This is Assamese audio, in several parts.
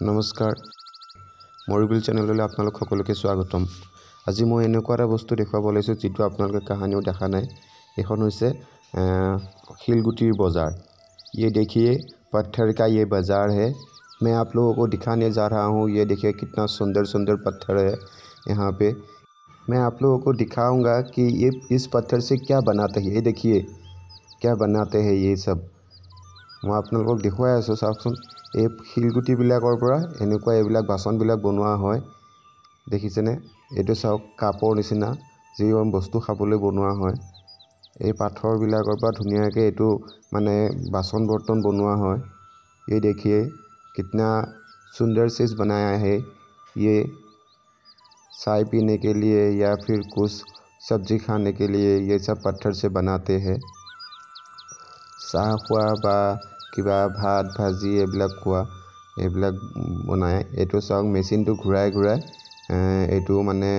নমস্কাৰ মৰিবিল চেনেললৈ আপোনালোক সকলোকে স্বাগতম। আজি মই এনেকুৱা এটা বস্তু দেখুৱাব লৈছোঁ যিটো আপোনালোকে কাহানিও দেখা নাই। এখন হৈছে শিলগুটিৰ বজাৰ। ये देखिए पत्थर का ये बाज़ार है। मैं आप लोगों को दिखाने जा रहा हूँ। ये देखिए कितना सुंदर सुंदर पत्थर है यहाँ पे। मैं आप लोगों को दिखाऊंगा कि ये इस पत्थर से क्या बनाते हैं। ये देखिए क्या बनाते हैं ये सब। मैं আপোনালোকক দেখুৱাই আছোঁ চাওকচোন। এই শিলগুটিবিলাকৰ পৰা এনেকুৱা এইবিলাক বাচনবিলাক বনোৱা হয়। দেখিছেনে? এইটো চাওক কাপৰ নিচিনা যি বস্তু খাবলৈ বনোৱা হয়। এই পাথৰবিলাকৰ পৰা ধুনীয়াকৈ এইটো মানে বাচন बर्तन बनवा है। ये देखिए कितना सुंदर से बनाया है। ये चाय पीने के लिए या फिर कुछ सब्जी खाने के लिए ये सब पत्थर से बनाते हैं। चाह खुआ बा किबा भात भाजी এইবিলাক খোৱা এইবিলাক বনায়। এইটো চাওক মেচিনটো ঘূৰাই ঘূৰাই এইটো মানে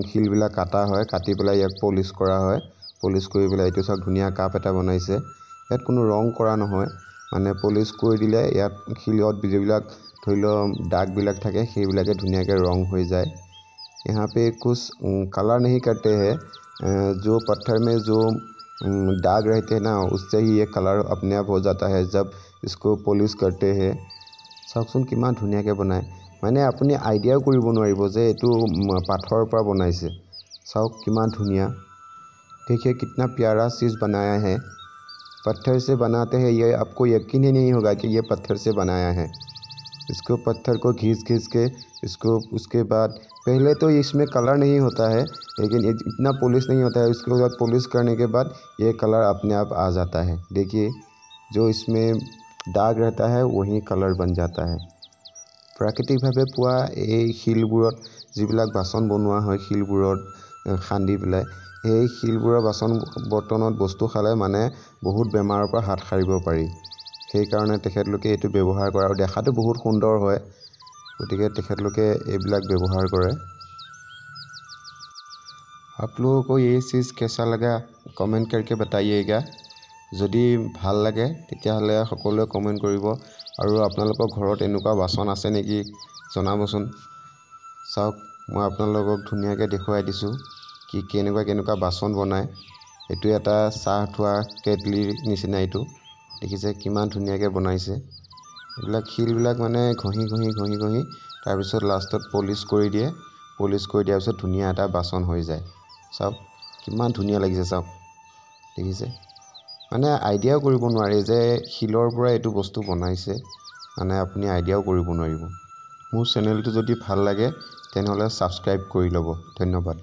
শিলবিলাক কাটা হয়, কাটি পেলাই ইয়াক পলিশ কৰা হয়। পলিশ কৰি পেলাই এইটো চাওক ধুনীয়া কাপ এটা বনাইছে। ইয়াত কোনো ৰং কৰা নহয়, মানে পলিশ কৰি দিলে ইয়াত শিলত যিবিলাক ধৰি লওক দাগবিলাক থাকে সেইবিলাকে ধুনীয়াকৈ ৰং হৈ যায়। यहाँ पे कुछ कलर नहीं करते हैं। जो पत्थर में जो दाग रहते हैं ना उससे ही ये कलर अपने आप हो जाता है जब इसको पॉलिश करते हैं। চাওকচোন কিমান ধুনীয়াকৈ বনায়, মানে আপুনি আইডিয়াও কৰিব নোৱাৰিব যে এইটো পাথৰৰ পৰা বনাইছে। চাওক কিমান ধুনীয়া। देखिए कितना प्यारा चीज़ बनाया है। पत्थर से बनाते हैं, ये आपको यकीन ही नहीं होगा कि ये पत्थर से बनाया है। इसको पत्थर को घिस के इसको उसके बाद पहले तो इसमें कलर नहीं होता है, लेकिन इतना पॉलिश नहीं होता है। उसके बाद पॉलिश करने के बाद ये कलर अपने आप आ जाता है। देखिए जो इसमें दाग रहता है वही कलर बन जाता है। प्राकृतिकভাৱে পোৱা এই শিলবোৰত যিবিলাক বাচন বনোৱা হয়, শিলবোৰত খান্দি পেলাই এই শিলবোৰৰ বাচন বৰ্তনত বস্তু খালে মানে বহুত বেমাৰৰ পৰা হাত সাৰিব পাৰি। সেইকাৰণে তেখেতলোকে এইটো ব্যৱহাৰ কৰে আৰু দেখাটো বহুত সুন্দৰ হয়, গতিকে তেখেতলোকে এইবিলাক ব্যৱহাৰ কৰে। आप लोगों को ये चीज़ कैसा लगा कमेंट करके बताइएगा। যদি ভাল লাগে তেতিয়াহ'লে সকলোৱে কমেণ্ট কৰিব, আৰু আপোনালোকৰ ঘৰত এনেকুৱা বাচন আছে নেকি জনাবচোন। চাওক মই আপোনালোকক ধুনীয়াকৈ দেখুৱাই দিছোঁ কি কেনেকুৱা বাচন বনায়। এইটো এটা চাহ থোৱা কেটলিৰ নিচিনা। এইটো দেখিছে কিমান ধুনীয়াকৈ বনাইছে। এইবিলাক শিলবিলাক মানে ঘঁহি তাৰপিছত লাষ্টত পলিশ কৰি দিয়ে। পলিশ কৰি দিয়াৰ পিছত ধুনীয়া এটা বাচন হৈ যায়। চাওক কিমান ধুনীয়া লাগিছে। চাওক দেখিছে, মানে আইডিয়াও কৰিব নোৱাৰি যে শিলৰ পৰা এইটো বস্তু বনাইছে, মানে আপুনি আইডিয়াও কৰিব নোৱাৰিব। মোৰ চেনেলটো যদি ভাল লাগে তেনেহ'লে ছাবস্ক্ৰাইব কৰি ল'ব। ধন্যবাদ।